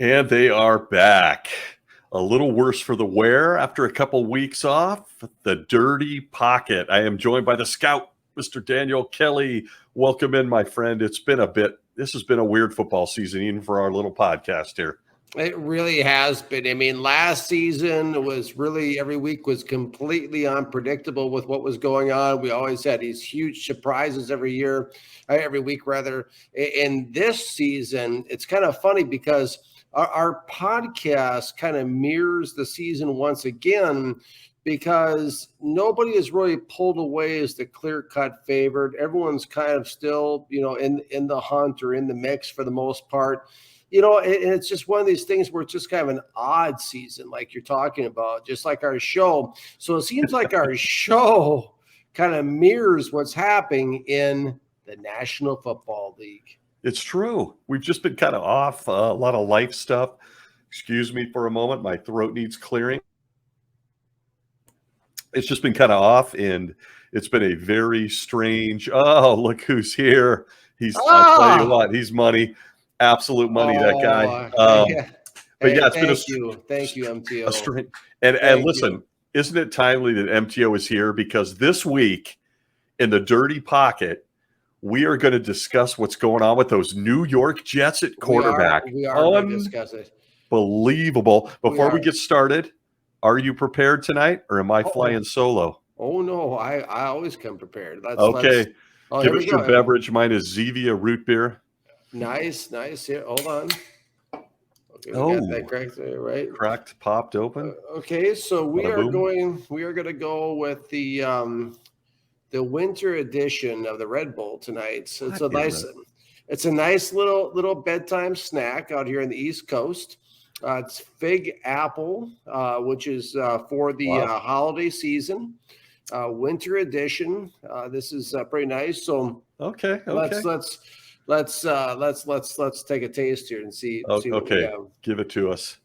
And they are back. A little worse for the wear after a couple weeks off. The Dirty Pocket. I am joined by the scout, Mr. Daniel Kelly. Welcome in, my friend. It's been a bit. This has been a weird football season, even for our little podcast here. It really has been. I mean, last season was really every week was completely unpredictable with what was going on. We always had these huge surprises every week rather. And this season, it's kind of funny because our podcast kind of mirrors the season once again, because nobody is really pulled away as the clear-cut favorite. Everyone's kind of still, in the hunt or in the mix for the most part. And it's just one of these things where it's just kind of an odd season, like you're talking about, just like our show. So it seems like our show kind of mirrors what's happening in the National Football League. It's true. We've just been kind of off a lot of life stuff. Excuse me for a moment. My throat needs clearing. It's just been kind of off, and it's been a very strange. Oh, look who's here. I'll tell you what, he's money. Absolute money, that guy. But yeah, it's been thank you, MTO. And listen, isn't it timely that MTO is here? Because this week in the Dirty Pocket, we are going to discuss what's going on with those New York Jets at quarterback. We are going to discuss it. Unbelievable. Before we get started, are you prepared tonight, or am I flying solo? Oh no, I always come prepared. Okay. Give us your beverage. Mine is Zevia root beer. Nice. Here, hold on. Okay, got that correct there, right? Cracked, popped open. Okay, so we are going to go with the winter edition of the Red Bull tonight. So it's a nice little bedtime snack out here in the East Coast. It's fig apple, which is for the holiday season. Winter edition. This is pretty nice. So okay. Let's take a taste here and see. Okay, what we have. Give it to us.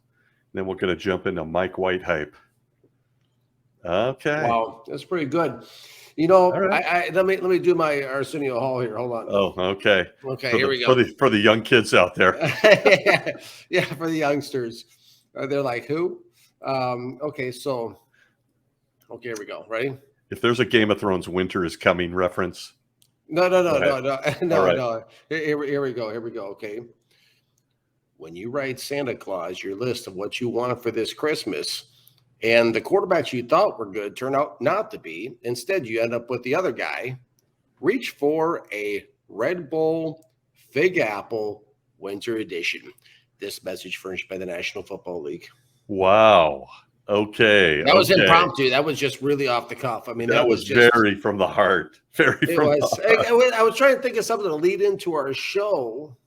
Then we're going to jump into Mike White hype. Okay. Wow, that's pretty good. Right. Let me do my Arsenio Hall here. Hold on. Oh, okay. Okay, here we go. For the young kids out there. Yeah, for the youngsters. They're like, who? Okay, here we go. Ready? If there's a Game of Thrones winter is coming reference. No. Here we go. Okay. When you write Santa Claus your list of what you want for this Christmas, and the quarterbacks you thought were good turn out not to be, instead you end up with the other guy, reach for a Red Bull Fig Apple Winter Edition. This message furnished by the National Football League. Wow. Okay. That was impromptu. That was just really off the cuff. I mean, that was just very from the heart. I was trying to think of something to lead into our show.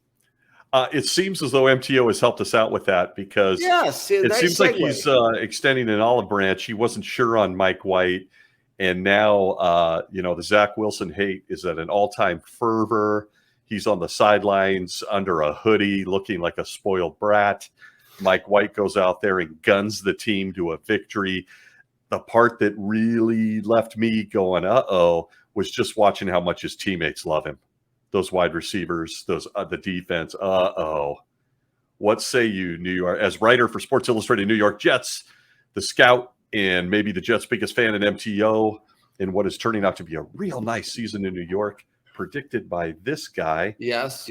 It seems as though MTO has helped us out with that, because it seems like he's extending an olive branch. He wasn't sure on Mike White, and now the Zach Wilson hate is at an all-time fervor. He's on the sidelines under a hoodie, looking like a spoiled brat. Mike White goes out there and guns the team to a victory. The part that really left me going, was just watching how much his teammates love him. Those wide receivers, the defense. What say you, New York? As writer for Sports Illustrated New York Jets, the scout, and maybe the Jets' biggest fan in MTO, in what is turning out to be a real nice season in New York, predicted by this guy. Yes.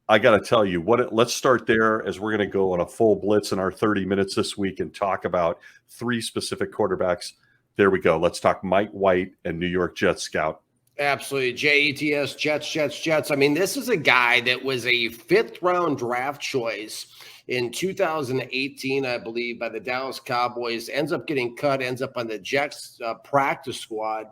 I got to tell you, let's start there, as we're going to go on a full blitz in our 30 minutes this week and talk about three specific quarterbacks. There we go. Let's talk Mike White and New York Jets scout. Absolutely. Jets, Jets. I mean, this is a guy that was a 5th-round draft choice in 2018, I believe, by the Dallas Cowboys, ends up getting cut, ends up on the Jets practice squad.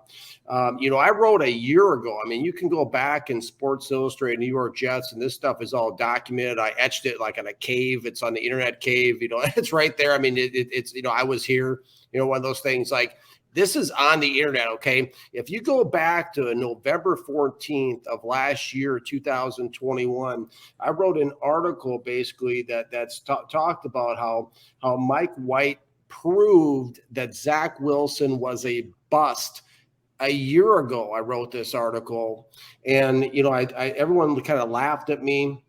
I wrote a year ago. I mean, you can go back in Sports Illustrated New York Jets, and this stuff is all documented. I etched it like in a cave. It's on the internet cave. It's right there. I mean, it's I was here, one of those things like, this is on the internet, okay? If you go back to November 14th of last year, 2021, I wrote an article basically that's talked about how Mike White proved that Zach Wilson was a bust. A year ago, I wrote this article, and I everyone kind of laughed at me.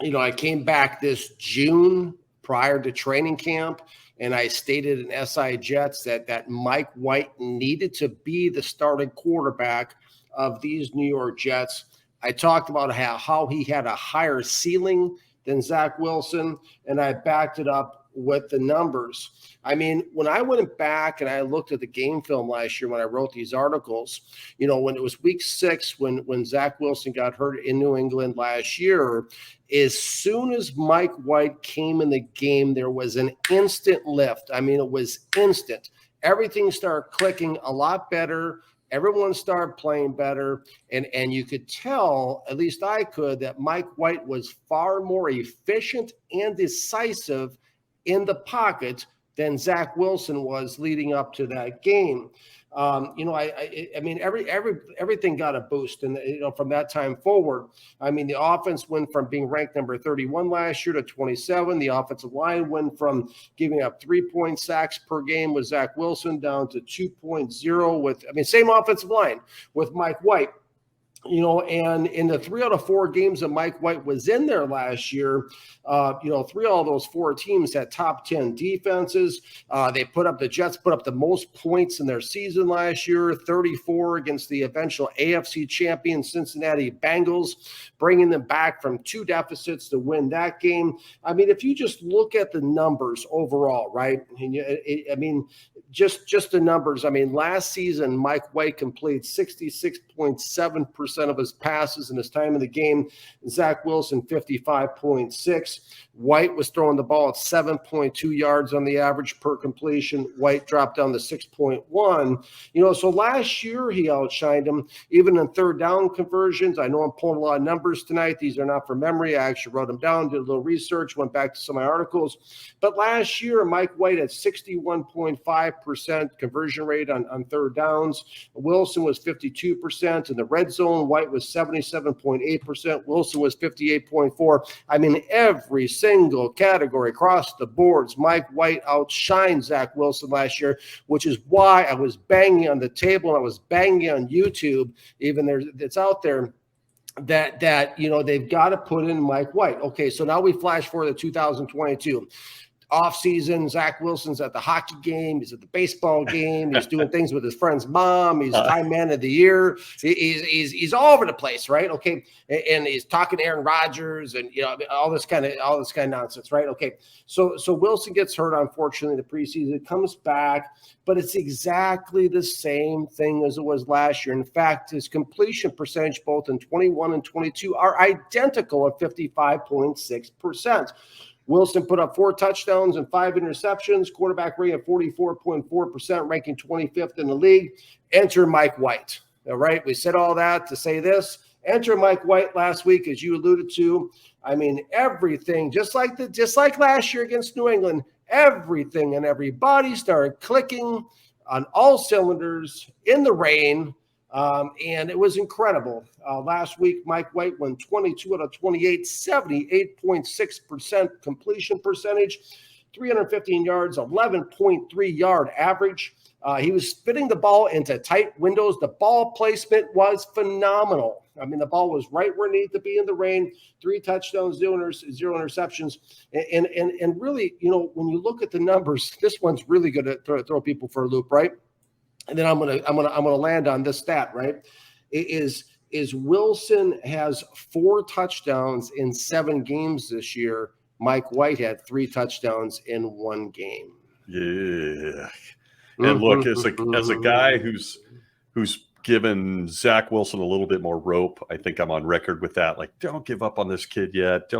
I came back this June prior to training camp, and I stated in SI Jets that Mike White needed to be the starting quarterback of these New York Jets. I talked about how he had a higher ceiling than Zach Wilson, and I backed it up with the numbers. I mean, when I went back and I looked at the game film last year when I wrote these articles, when it was week 6, when Zach Wilson got hurt in New England last year, as soon as Mike White came in the game, there was an instant lift. I mean, it was instant. Everything started clicking a lot better. Everyone started playing better, and you could tell, at least I could, that Mike White was far more efficient and decisive in the pocket than Zach Wilson was leading up to that game. I mean, everything got a boost, and from that time forward, I mean, the offense went from being ranked number 31 last year to 27. The offensive line went from giving up 3-point sacks per game with Zach Wilson down to 2.0 with, same offensive line with Mike White. And in the 3 out of 4 games that Mike White was in there last year, 3 out of those 4 teams had top 10 defenses. The Jets put up the most points in their season last year, 34 against the eventual AFC champion Cincinnati Bengals, bringing them back from 2 deficits to win that game. I mean, if you just look at the numbers overall, right? Just the numbers. I mean, last season, Mike White completed 66.7% of his passes in his time in the game. Zach Wilson, 55.6. White was throwing the ball at 7.2 yards on the average per completion. White dropped down to 6.1. So last year he outshined him, even in third down conversions. I know I'm pulling a lot of numbers tonight. These are not from memory. I actually wrote them down, did a little research, went back to some of my articles. But last year, Mike White had 61.5% conversion rate on third downs. Wilson was 52%. In the red zone, White was 77.8%. Wilson was 58.4%. I mean, every single category across the boards, Mike White outshined Zach Wilson last year, which is why I was banging on the table and I was banging on YouTube, even there it's out there, that they've got to put in Mike White. Okay, so now we flash forward to 2022. Off-season, Zach Wilson's at the hockey game. He's at the baseball game. He's doing things with his friend's mom. He's Time Man of the Year. He's all over the place, right? Okay, and he's talking to Aaron Rodgers and all this kind of nonsense, right? Okay, so Wilson gets hurt, unfortunately, in the preseason. Comes back, but it's exactly the same thing as it was last year. In fact, his completion percentage, both in 21 and 22, are identical at 55.6%. Wilson put up 4 touchdowns and 5 interceptions, quarterback rating of 44.4%, ranking 25th in the league. Enter Mike White. All right, we said all that to say this. Enter Mike White last week, as you alluded to. I mean, everything, just like last year against New England, everything and everybody started clicking on all cylinders in the rain. And it was incredible. Last week, Mike White won 22 out of 28, 78.6% completion percentage, 315 yards, 11.3 yard average. He was spitting the ball into tight windows. The ball placement was phenomenal. I mean, the ball was right where it needed to be in the rain. 3 touchdowns, 0 interceptions. And really, when you look at the numbers, this one's really going to throw people for a loop, right? And then I'm gonna land on this stat, right? Is Wilson has 4 touchdowns in 7 games this year. Mike White had 3 touchdowns in 1 game. Yeah. And look, as a guy who's given Zach Wilson a little bit more rope, I think I'm on record with that. Like, don't give up on this kid yet.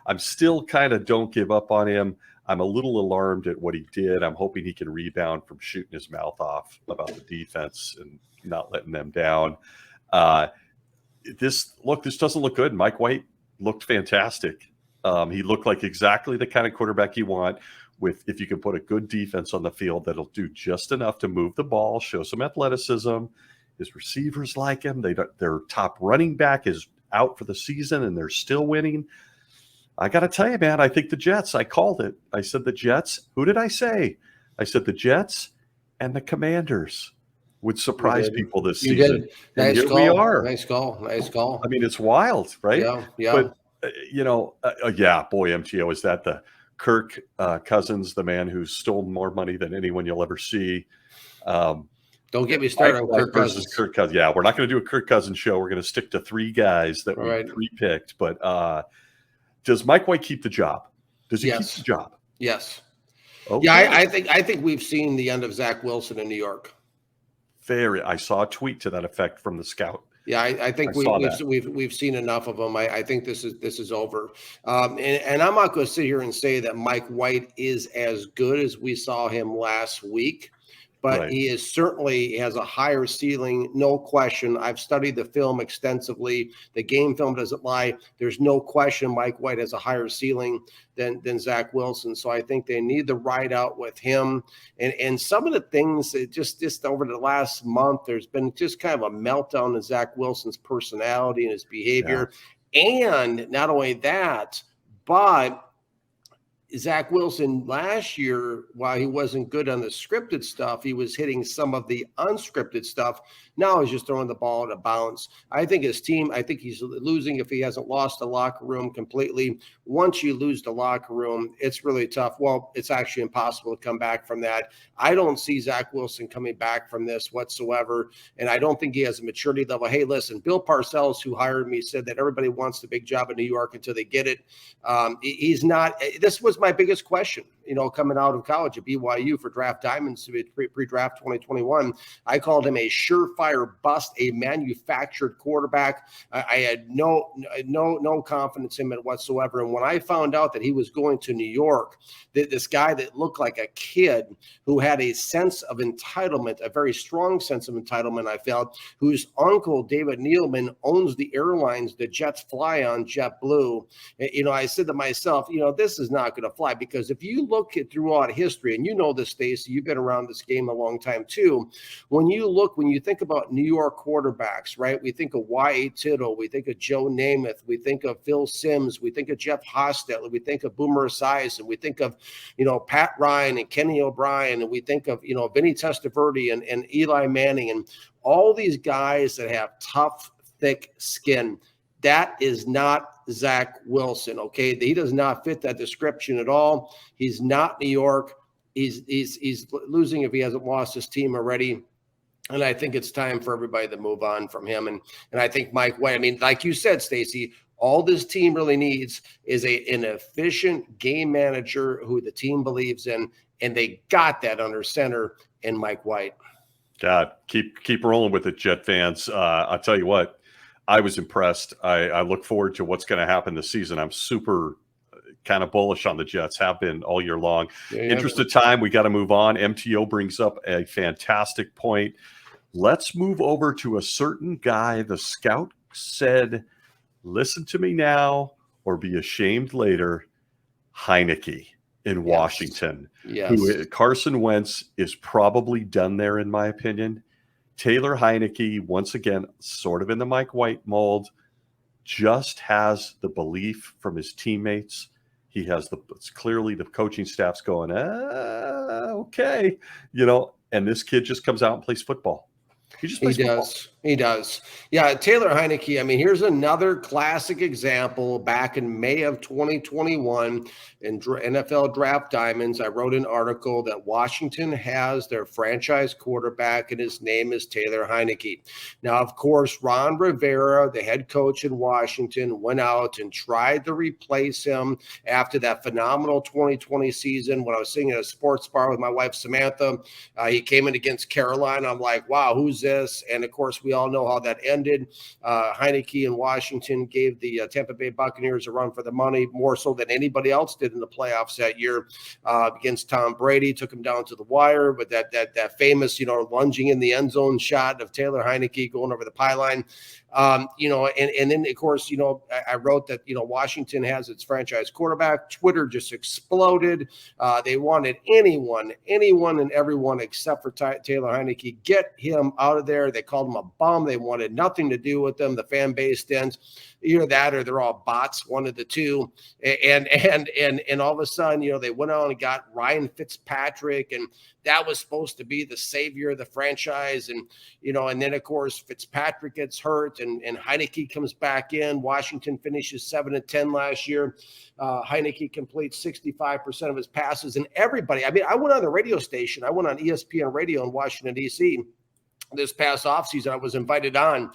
I'm still kind of don't give up on him. I'm a little alarmed at what he did. I'm hoping he can rebound from shooting his mouth off about the defense and not letting them down. This doesn't look good. Mike White looked fantastic. He looked like exactly the kind of quarterback you want, if you can put a good defense on the field that'll do just enough to move the ball, show some athleticism. His receivers like him. Their top running back is out for the season and they're still winning. I got to tell you, man, I think the Jets, I called it. I said the Jets. Who did I say? I said the Jets and the Commanders would surprise people this season. Nice here call. we are. Nice call. I mean, it's wild, right? Yeah. Yeah, boy, MTO, is that the Kirk Cousins, the man who stole more money than anyone you'll ever see? Don't get me started on Kirk Cousins. Kirk Cousins. Yeah, we're not going to do a Kirk Cousins show. We're going to stick to 3 guys that we pre-picked. But does Mike White keep the job? Does he keep the job? Yes. Okay. Yeah, I think we've seen the end of Zach Wilson in New York. I saw a tweet to that effect from the scout. Yeah, I think we've seen enough of them. I think this is over. And I'm not going to sit here and say that Mike White is as good as we saw him last week, but he is certainly has a higher ceiling, no question. I've studied the film extensively. The game film doesn't lie. There's no question Mike White has a higher ceiling than Zach Wilson. So I think they need to ride out with him. And some of the things that just over the last month, there's been just kind of a meltdown in Zach Wilson's personality and his behavior. Yeah. And not only that, but Zach Wilson last year, while he wasn't good on the scripted stuff, he was hitting some of the unscripted stuff. Now he's just throwing the ball out of bounds. I think his team, I think he's losing if he hasn't lost the locker room completely. Once you lose the locker room, it's really tough. Well, it's actually impossible to come back from that. I don't see Zach Wilson coming back from this whatsoever. And I don't think he has a maturity level. Hey, listen, Bill Parcells, who hired me, said that everybody wants the big job in New York until they get it. He's not. This was my biggest question, coming out of college at BYU for Draft Diamonds to be pre-draft 2021. I called him a surefire bust, a manufactured quarterback. I had no confidence in him whatsoever. And when I found out that he was going to New York, this guy that looked like a kid who had a sense of entitlement, a very strong sense of entitlement, I felt, whose uncle, David Nealman, owns the airlines the Jets fly on, JetBlue. I said to myself, this is not going to fly, because if you look at throughout history, and this, Stacey, you've been around this game a long time too. When you think about New York quarterbacks, right? We think of Y.A. Tittle, we think of Joe Namath, we think of Phil Simms, we think of Jeff Hostetler, we think of Boomer Esiason, we think of, Pat Ryan and Kenny O'Brien, and we think of, Vinny Testaverde and Eli Manning, and all these guys that have tough, thick skin. That is not Zach Wilson, okay? He does not fit that description at all. He's not New York. He's losing if he hasn't lost his team already. And I think it's time for everybody to move on from him. And I think Mike White, like you said, Stacey, all this team really needs is an efficient game manager who the team believes in, and they got that under center in Mike White. God, keep rolling with it, Jet fans. I'll tell you what, I was impressed. I look forward to what's going to happen this season. I'm super kind of bullish on the Jets, have been all year long. Interest of time, we got to move on. MTO brings up a fantastic point. Let's move over to a certain guy. The scout said, listen to me now or be ashamed later. Heinicke in Washington. Yes. Who Carson Wentz is probably done there, in my opinion. Taylor Heinicke, once again, sort of in the Mike White mold, just has the belief from his teammates. He has it's clearly the coaching staff's going, okay, and this kid just comes out and plays football. He just plays football. He does. Yeah, Taylor Heinicke, here's another classic example. Back in May of 2021 in NFL Draft Diamonds, I wrote an article that Washington has their franchise quarterback, and his name is Taylor Heinicke. Now, of course, Ron Rivera, the head coach in Washington, went out and tried to replace him after that phenomenal 2020 season. When I was sitting at a sports bar with my wife, Samantha, he came in against Carolina. I'm like, wow, who's this? And, of course, we all know how that ended. Heinicke in Washington gave the Tampa Bay Buccaneers a run for the money, more so than anybody else did in the playoffs that year against Tom Brady. Took him down to the wire, but that famous, lunging in the end zone shot of Taylor Heinicke going over the pylon. And then, of course, I wrote that, Washington has its franchise quarterback. Twitter just exploded. They wanted anyone and everyone except for Taylor Heinicke. Get him out of there. They called him a bum. They wanted nothing to do with them. The fan base didn't. Either that or they're all bots, one of the two. And all of a sudden, they went on and got Ryan Fitzpatrick, and that was supposed to be the savior of the franchise. And, and then, of course, Fitzpatrick gets hurt, and Heinicke comes back in. Washington finishes 7-10 last year. Heinicke completes 65% of his passes. And everybody, I went on the radio station. I went on ESPN radio in Washington, D.C. this past offseason. I was invited on.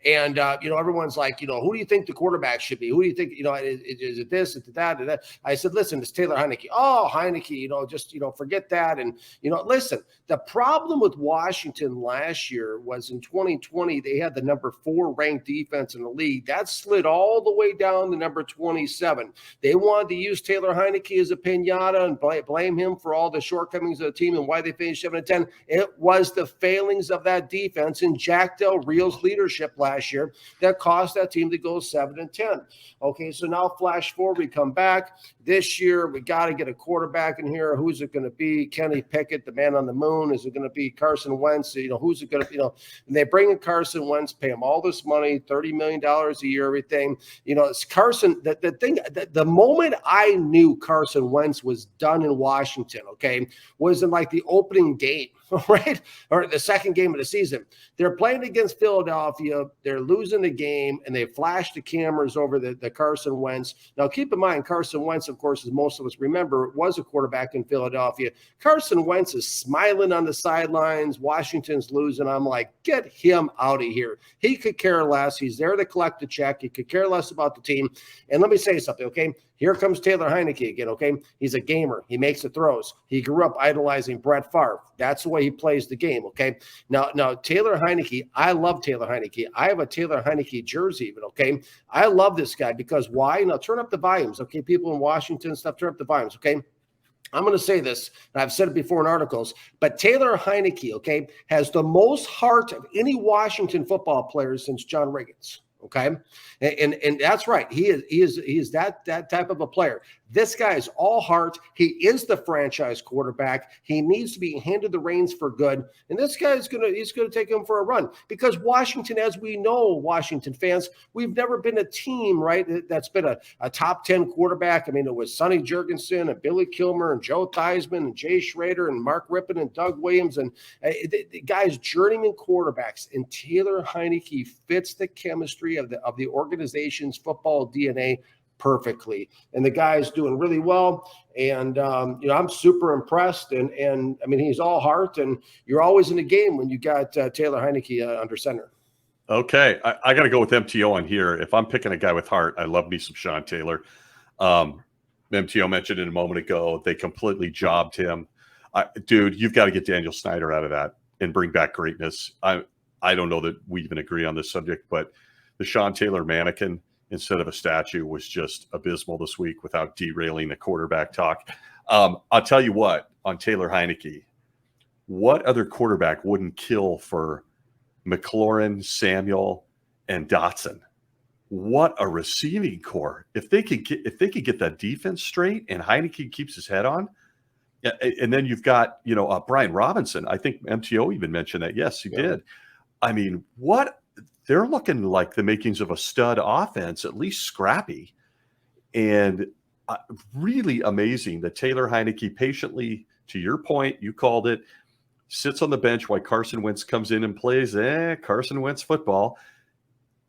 And, everyone's like, who do you think the quarterback should be? Who do you think, is it this, is it that, and that? I said, listen, it's Taylor Heinicke. Oh, Heinicke, just, forget that. And, listen, the problem with Washington last year was in 2020, they had the number 4 ranked defense in the league. That slid all the way down to number 27. They wanted to use Taylor Heinicke as a pinata and blame him for all the shortcomings of the team and why they finished 7-10. It was the failings of that defense and Jack Del Rio's leadership last year that caused that team to go 7-10. Okay, so now flash forward, we come back this year. We got to get a quarterback in here. Who's it going to be? Kenny Pickett, the man on the moon? Is it going to be Carson Wentz? Who's it going to be? And they bring in Carson Wentz, pay him all this money, $30 million a year, everything. It's Carson. The moment I knew Carson Wentz was done in Washington, okay, was in like the opening game, right? Or the second game of the season. They're playing against Philadelphia. They're losing the game, and they flash the cameras over the Carson Wentz. Now, keep in mind, Carson Wentz, of course, as most of us remember, was a quarterback in Philadelphia. Carson Wentz is smiling on the sidelines. Washington's losing. I'm like, get him out of here. He could care less. He's there to collect a check. He could care less about the team. And let me say something, okay? Here comes Taylor Heinicke again, okay? He's a gamer. He makes the throws. He grew up idolizing Brett Favre. That's the way he plays the game, okay? Now Taylor Heinicke, I love Taylor Heinicke. I have a Taylor Heinicke jersey even, okay? I love this guy because why? Now, turn up the volumes, okay? People in Washington and stuff, turn up the volumes, okay? I'm going to say this, and I've said it before in articles, but Taylor Heinicke, okay, has the most heart of any Washington football player since John Riggins. Okay. And that's right. He is that type of a player. This guy is all heart. He is the franchise quarterback. He needs to be handed the reins for good. And this guy he's going to take him for a run because Washington, as we know, Washington fans, we've never been a team, right, that's been a top 10 quarterback. I mean, it was Sonny Jurgensen and Billy Kilmer and Joe Theismann and Jay Schrader and Mark Rippon and Doug Williams and the guys, journeyman quarterbacks. And Taylor Heinicke fits the chemistry of the organization's football DNA perfectly, and the guy's doing really well. And I'm super impressed. And I mean, he's all heart, and you're always in the game when you got Taylor Heinicke under center. Okay, I got to go with MTO on here. If I'm picking a guy with heart, I love me some Sean Taylor. MTO mentioned it a moment ago. They completely jobbed him. Dude, you've got to get Daniel Snyder out of that and bring back greatness. I don't know that we even agree on this subject, but the Sean Taylor mannequin instead of a statue was just abysmal this week without derailing the quarterback talk. I'll tell you what, on Taylor Heinicke, what other quarterback wouldn't kill for McLaurin, Samuel, and Dotson? What a receiving core. If they could get that defense straight and Heinicke keeps his head on, and then you've got, Brian Robinson. I think MTO even mentioned that. Yes, he did. I mean, they're looking like the makings of a stud offense, at least scrappy, and really amazing that Taylor Heinicke patiently, to your point, you called it, sits on the bench while Carson Wentz comes in and plays Carson Wentz football.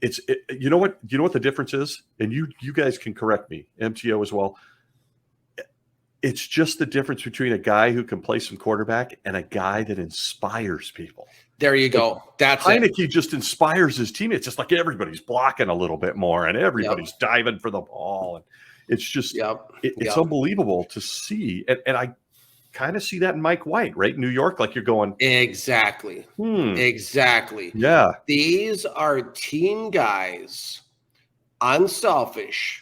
You know what the difference is, and you guys can correct me, MTO as well. It's just the difference between a guy who can play some quarterback and a guy that inspires people. There you go. That's Heinicke just inspires his teammates. It's like everybody's blocking a little bit more and everybody's diving for the ball. And it's just, it's unbelievable to see. And I kind of see that in Mike White, right? New York, like you're going. Exactly. Exactly. Yeah. These are team guys, unselfish,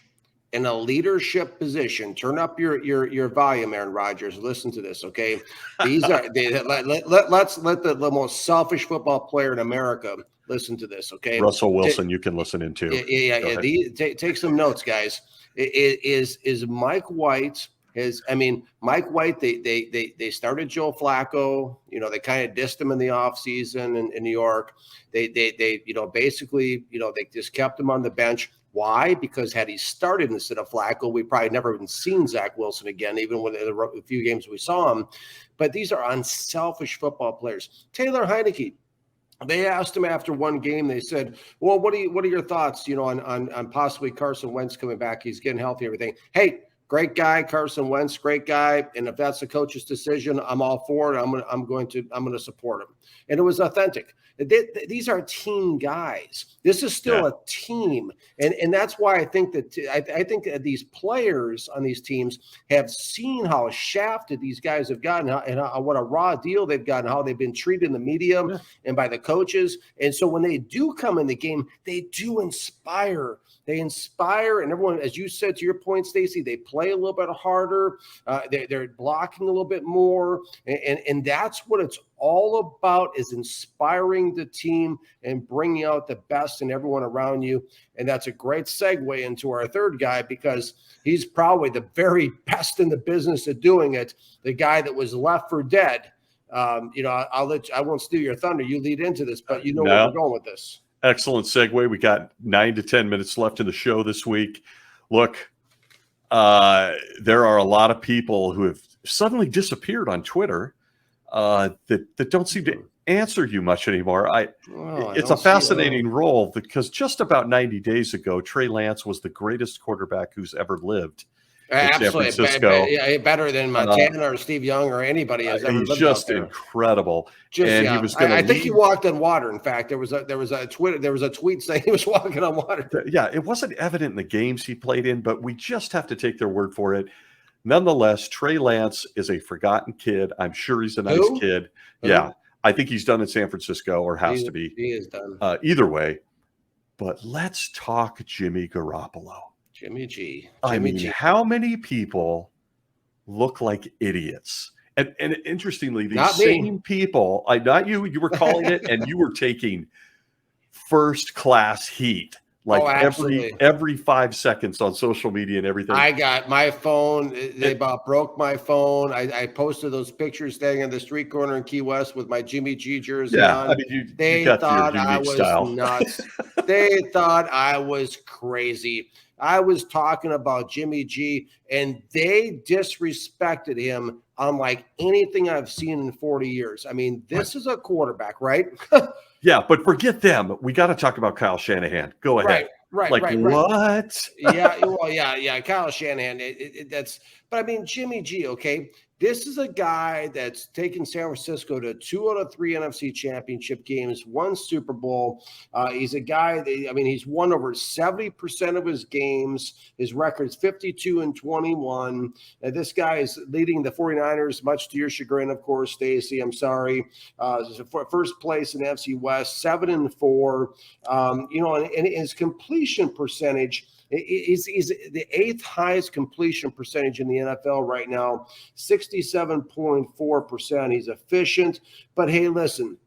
in a leadership position. Turn up your volume, Aaron Rodgers. Listen to this, okay? These are let's let the most selfish football player in America listen to this, okay? Russell Wilson, you can listen in too. Yeah. Take some notes, guys. Is Mike White Mike White, they started Joe Flacco. They kind of dissed him in the offseason in New York. They basically, they just kept him on the bench. Why? Because had he started instead of Flacco, we probably never even seen Zach Wilson again, even when the few games we saw him. But these are unselfish football players. Taylor Heinicke, they asked him after one game, they said, well, what are your thoughts, on possibly Carson Wentz coming back? He's getting healthy and everything. Hey, great guy, Carson Wentz, great guy. And if that's the coach's decision, I'm all for it. I'm going to support him. And it was authentic. These are team guys. This is still a team. And that's why I think that that these players on these teams have seen how shafted these guys have gotten and what a raw deal they've gotten, how they've been treated in the media and by the coaches. And so when they do come in the game, they do inspire. They inspire, and everyone, as you said to your point, Stacey, they play a little bit harder. They're blocking a little bit more, and that's what it's all about, is inspiring the team and bringing out the best in everyone around you. And that's a great segue into our third guy, because he's probably the very best in the business at doing it. The guy that was left for dead. I won't steal your thunder. You lead into this, but where we're going with this. Excellent segue. We got 9 to 10 minutes left in the show this week. Look, there are a lot of people who have suddenly disappeared on Twitter that don't seem to answer you much anymore. It's a fascinating role, because just about 90 days ago, Trey Lance was the greatest quarterback who's ever lived. Absolutely, San Francisco. Better than Montana or Steve Young or anybody has ever lived. He's just incredible. He was going to. I think he walked on water. In fact, there was a tweet saying he was walking on water. Yeah, it wasn't evident in the games he played in, but we just have to take their word for it. Nonetheless, Trey Lance is a forgotten kid. I'm sure he's a nice kid. Who? Yeah, I think he's done in San Francisco, or has to be. He is done. Either way, but let's talk Jimmy Garoppolo. Jimmy G. How many people look like idiots? And interestingly, these same people, not you were calling it, and you were taking first class heat. Like every 5 seconds on social media and everything. I got my phone. They about broke my phone. I posted those pictures standing on the street corner in Key West with my Jimmy G jersey on. They thought I was nuts. They thought I was crazy. I was talking about Jimmy G, and they disrespected him unlike anything I've seen in 40 years. This is a quarterback, right? Yeah, but forget them. We got to talk about Kyle Shanahan. Go ahead. Right. What? Yeah. Kyle Shanahan. But Jimmy G. Okay, this is a guy that's taken San Francisco to 2 out of 3 NFC Championship games, 1 Super Bowl. He's a guy. He's won over 70% of his games. His record's 52-21. This guy is leading the 49ers, much to your chagrin, of course, Stacey. I'm sorry. First place in the NFC West, 7-4. And his completion percentage. He's the 8th highest completion percentage in the NFL right now, 67.4%. He's efficient. But hey, listen,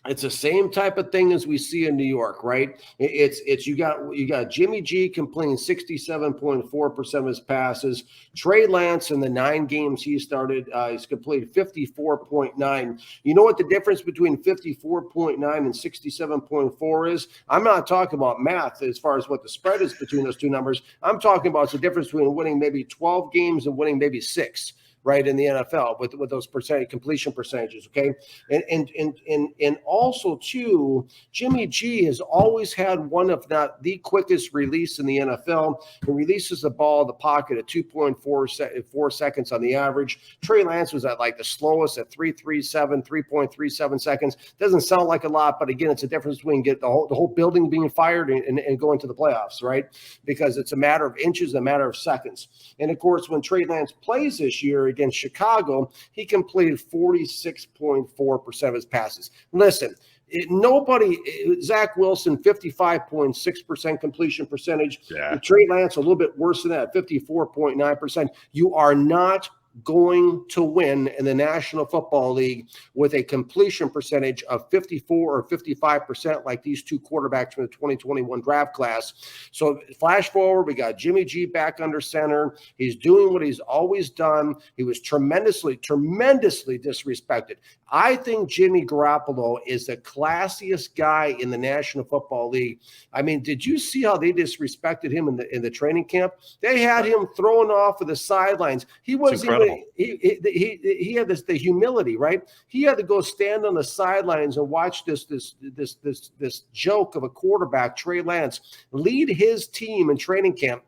it's the same type of thing as we see in New York, right? You got Jimmy G completing 67.4% of his passes. Trey Lance, in the 9 games he started, he's completed 54.9. You know what the difference between 54.9 and 67.4 is? I'm not talking about math as far as what the spread is between those two numbers. I'm talking about the difference between winning maybe 12 games and winning maybe 6. Right, in the NFL with those completion percentages, okay, and also too, Jimmy G has always had one of not the quickest release in the NFL. He releases the ball in the pocket at 2.4 seconds on the average. Trey Lance was at like the slowest at 3.37 seconds. Doesn't sound like a lot, but again, it's a difference between the whole building being fired and going to the playoffs, right? Because it's a matter of inches, a matter of seconds. And of course, when Trey Lance plays this year against Chicago, he completed 46.4% of his passes. Listen, Zach Wilson, 55.6% completion percentage. Yeah. Trey Lance, a little bit worse than that, 54.9%. You are not going to win in the National Football League with a completion percentage of 54 or 55%, like these two quarterbacks from the 2021 draft class. So flash forward, we got Jimmy G back under center. He's doing what he's always done. He was tremendously disrespected. I think Jimmy Garoppolo is the classiest guy in the National Football League. I mean, did you see how they disrespected him in the training camp? They had him thrown off of the sidelines. He was even he had the humility, right? He had to go stand on the sidelines and watch this joke of a quarterback, Trey Lance, lead his team in training camp.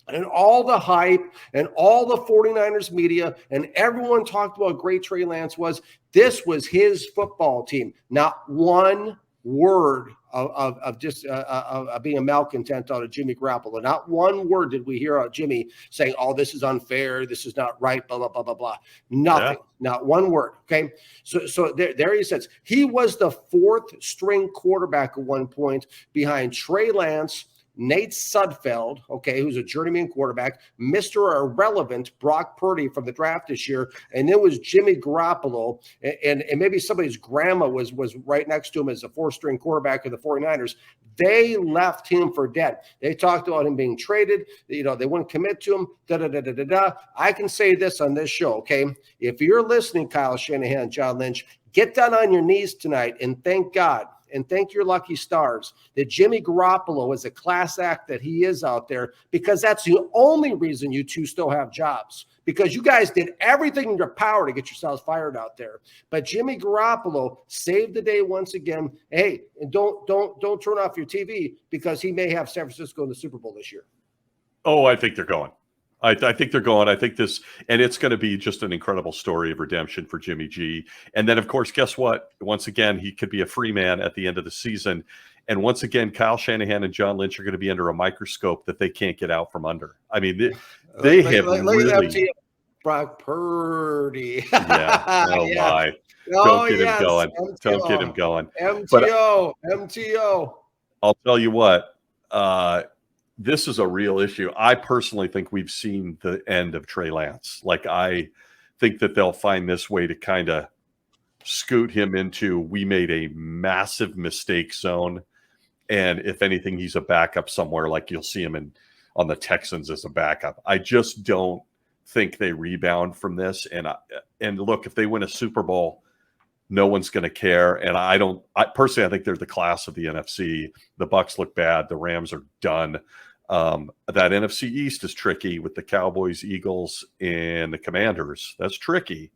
And all the hype and all the 49ers media and everyone talked about how great Trey Lance was. This was his football team. Not one word of being a malcontent out of Jimmy Garoppolo. Not one word did we hear out of Jimmy saying, "Oh, this is unfair. This is not right." Blah blah blah blah blah. Nothing. Yeah. Not one word. Okay. So there he says he was the fourth string quarterback at one point behind Trey Lance, Nate Sudfeld, okay, who's a journeyman quarterback, Mr. Irrelevant, Brock Purdy from the draft this year, and then was Jimmy Garoppolo, and maybe somebody's grandma was right next to him as a four-string quarterback of the 49ers. They left him for dead. They talked about him being traded. They wouldn't commit to him, I can say this on this show, okay? If you're listening, Kyle Shanahan, John Lynch, get down on your knees tonight and thank God and thank your lucky stars that Jimmy Garoppolo is a class act that he is out there, because that's the only reason you two still have jobs, because you guys did everything in your power to get yourselves fired out there. But Jimmy Garoppolo saved the day once again. Hey, and don't turn off your TV, because he may have San Francisco in the Super Bowl this year. Oh, I think they're going. I think they're going. I think this, and it's going to be just an incredible story of redemption for Jimmy G. And then, of course, guess what? Once again, he could be a free man at the end of the season. And once again, Kyle Shanahan and John Lynch are going to be under a microscope that they can't get out from under. I mean, they have really. Brock Purdy. Yeah. Oh, yeah. My. Don't get him going. MTO. Don't get him going. MTO. I'll tell you what. This is a real issue. I personally think we've seen the end of Trey Lance. Like, I think that they'll find this way to kind of scoot him into, we made a massive mistake zone. And if anything, he's a backup somewhere. Like, you'll see him on the Texans as a backup. I just don't think they rebound from this. And look, if they win a Super Bowl, no one's going to care. And I personally, I think they're the class of the NFC. The Bucs look bad. The Rams are done. That NFC East is tricky with the Cowboys, Eagles, and the Commanders. That's tricky.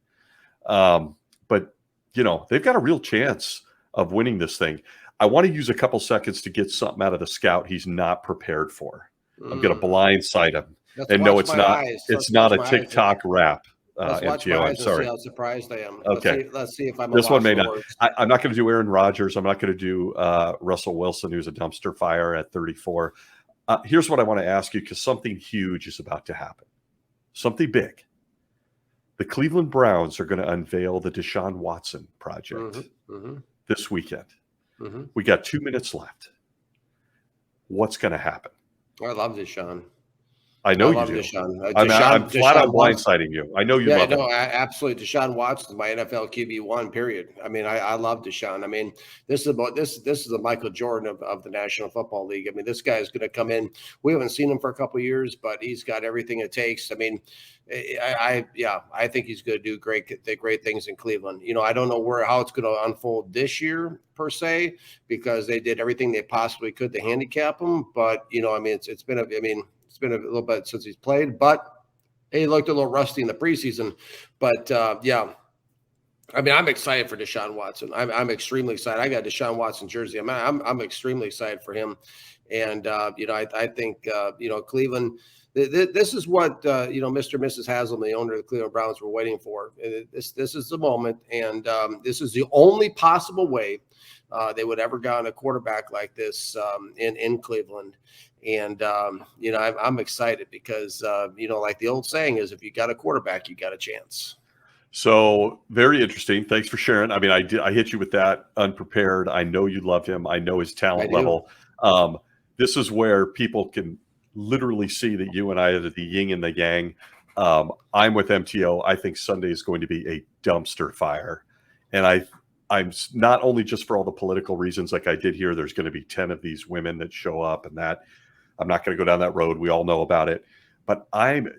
But, they've got a real chance of winning this thing. I want to use a couple seconds to get something out of the scout he's not prepared for. I'm going to blindside him. No, it's not. It's not a TikTok rap. MTO, I'm sorry. See how surprised I am. Okay. Let's see if I'm. This one may not. I'm not going to do Aaron Rodgers. I'm not going to do Russell Wilson, who's a dumpster fire at 34. Here's what I want to ask you, because something huge is about to happen. Something big. The Cleveland Browns are going to unveil the Deshaun Watson project this weekend. We got 2 minutes left. What's going to happen? I love Deshaun. I know you do. I'm flat out blindsiding you. I know you love him. Absolutely. Deshaun Watson is my NFL QB1, period. I mean, I love Deshaun. I mean, this is the Michael Jordan of the National Football League. I mean, this guy is going to come in. We haven't seen him for a couple of years, but he's got everything it takes. I mean, I think he's going to do great things in Cleveland. I don't know how it's going to unfold this year per se, because they did everything they possibly could to handicap him. But I mean, it's been a little bit since he's played, but he looked a little rusty in the preseason. But I mean, I'm excited for Deshaun Watson. I'm extremely excited. I got a Deshaun Watson jersey. I'm extremely excited for him. And I think Cleveland. This is what Mr. and Mrs. Haslam, the owner of the Cleveland Browns, were waiting for. This is the moment, and this is the only possible way they would ever get on a quarterback like this in Cleveland. And I'm excited because like the old saying is, if you got a quarterback, you got a chance. So very interesting. Thanks for sharing. I mean, I hit you with that unprepared. I know you love him. I know his talent level. This is where people can literally see that you and I are the yin and the yang. I'm with MTO. I think Sunday is going to be a dumpster fire. And I'm not only just for all the political reasons like I did here, there's going to be 10 of these women that show up, and that I'm not going to go down that road. We all know about it. But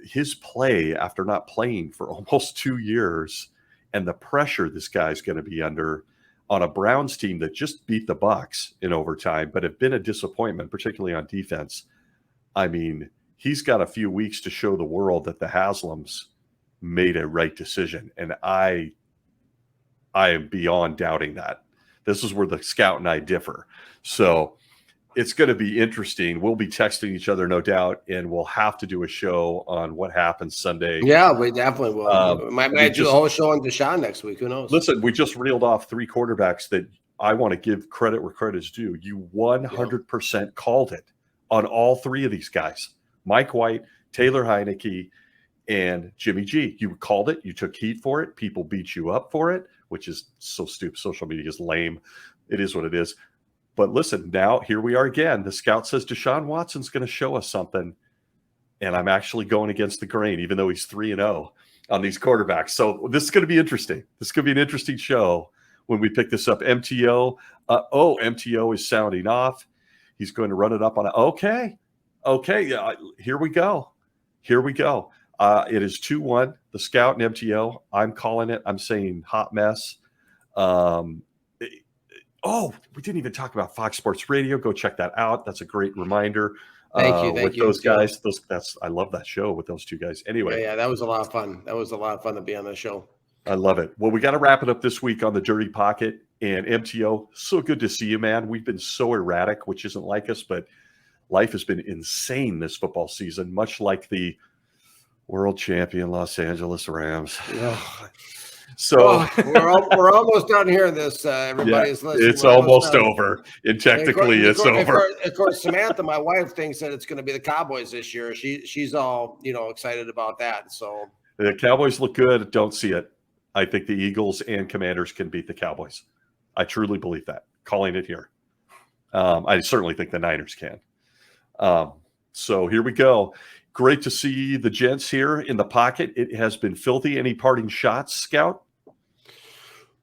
his play after not playing for almost 2 years and the pressure this guy's going to be under on a Browns team that just beat the Bucks in overtime, but have been a disappointment, particularly on defense. I mean, he's got a few weeks to show the world that the Haslams made a right decision. And I am beyond doubting that. This is where the scout and I differ. So it's going to be interesting. We'll be texting each other, no doubt, and we'll have to do a show on what happens Sunday. Yeah, we definitely will. Might do a whole show on Deshaun next week. Who knows? Listen, we just reeled off 3 quarterbacks that I want to give credit where credit is due. You 100% called it on all 3 of these guys. Mike White, Taylor Heinicke, and Jimmy G. You called it. You took heat for it. People beat you up for it, which is so stupid. Social media is lame. It is what it is. But listen, now here we are again. The scout says Deshaun Watson's going to show us something. And I'm actually going against the grain, even though he's 3-0 on these quarterbacks. So this is going to be interesting. This is going to be an interesting show when we pick this up. MTO. MTO is sounding off. He's going to run it up on okay. Yeah, here we go. It is 2-1, the scout and MTO. I'm calling it. I'm saying hot mess. We didn't even talk about Fox Sports Radio. Go check that out. That's a great reminder. Thank you. With those guys. I love that show with those 2 guys. Anyway. Yeah, that was a lot of fun. That was a lot of fun to be on the show. I love it. Well, we got to wrap it up this week on the Dirty Pocket. And MTO, so good to see you, man. We've been so erratic, which isn't like us, but life has been insane this football season, much like the world champion Los Angeles Rams. So we're almost done here. Everybody's listening. It's almost over. And technically, it's over. Of course, Samantha, my wife, thinks that it's going to be the Cowboys this year. She's all excited about that. So the Cowboys look good. Don't see it. I think the Eagles and Commanders can beat the Cowboys. I truly believe that. Calling it here. I certainly think the Niners can. So here we go. Great to see the gents here in the pocket. It has been filthy. Any parting shots, Scout?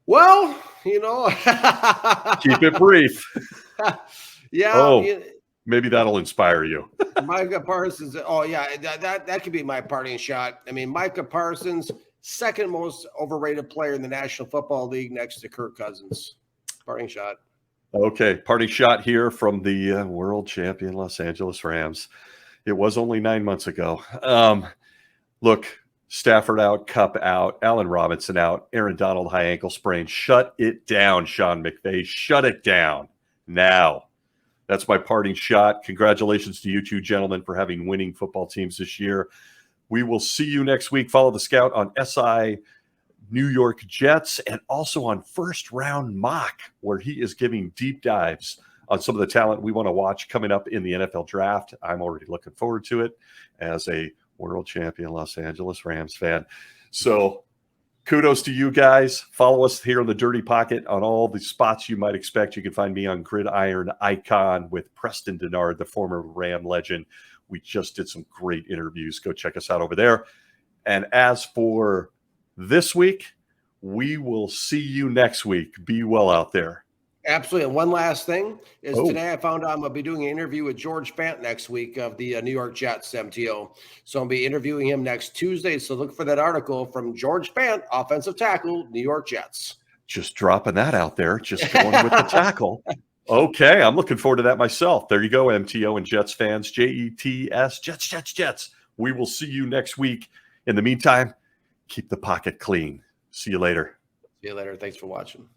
Well, keep it brief. Yeah. Maybe that'll inspire you. Micah Parsons. Oh, yeah, that could be my parting shot. I mean, Micah Parsons, second most overrated player in the National Football League next to Kirk Cousins. Parting shot. Okay, parting shot here from the world champion Los Angeles Rams. It was only 9 months ago. Look, Stafford out, Kupp out, Allen Robinson out, Aaron Donald high ankle sprain. Shut it down, Sean McVay. Shut it down now. That's my parting shot. Congratulations to you 2 gentlemen for having winning football teams this year. We will see you next week. Follow the Scout on SI New York Jets and also on First Round Mock, where he is giving deep dives on some of the talent we want to watch coming up in the NFL draft. I'm already looking forward to it as a world champion Los Angeles Rams fan. So kudos to you guys. Follow us here in the Dirty Pocket on all the spots you might expect. You can find me on Gridiron Icon with Preston Denard, the former Ram legend. We just did some great interviews. Go check us out over there. And as for this week, we will see you next week. Be well out there. Absolutely. And one last thing is today I found out I'm going to be doing an interview with George Fant next week of the New York Jets MTO. So I'll be interviewing him next Tuesday. So look for that article from George Fant, offensive tackle, New York Jets. Just dropping that out there. Just going with the tackle. Okay. I'm looking forward to that myself. There you go, MTO and Jets fans. JETS, Jets. We will see you next week. In the meantime, keep the pocket clean. See you later. See you later. Thanks for watching.